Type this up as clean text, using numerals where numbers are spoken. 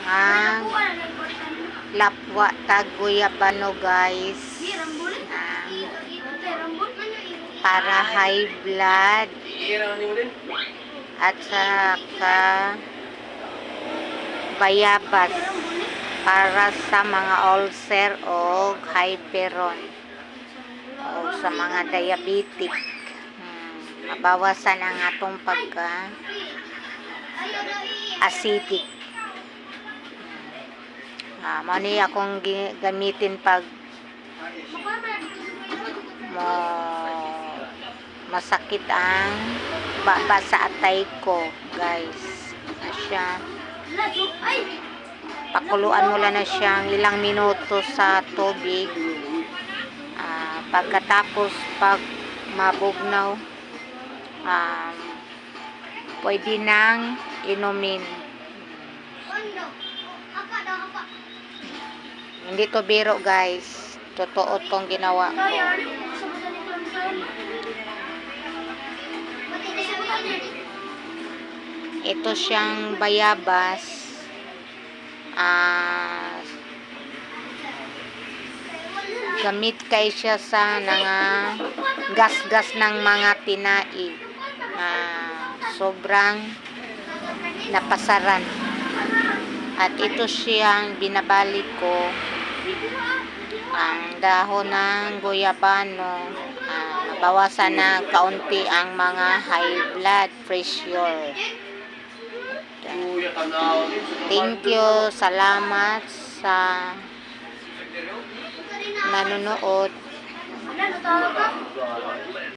ang lapwa taguyabano guys, para high blood at saka bayabas para sa mga ulcer o hyperon o sa mga diabetic. Mabawasan ang atong pagka acidic. Mao ni akong gamitin pag masakit ang baba sa atay ko guys. Siya, pakuluan mo lang na siyang ilang minuto sa tubig. Pagkatapos pag mabugnaw, pwede nang inumin. Hindi to biro guys, totoo tong ginawa ko. Ito siyang bayabas, gamit kay siya sa gas-gas ng mga tinaig, sobrang napasaran. At ito siyang binabalik ko, ang dahon ng guyabano, mabawasan na kaunti ang mga high blood pressure. Thank you, salamat sa nanonood.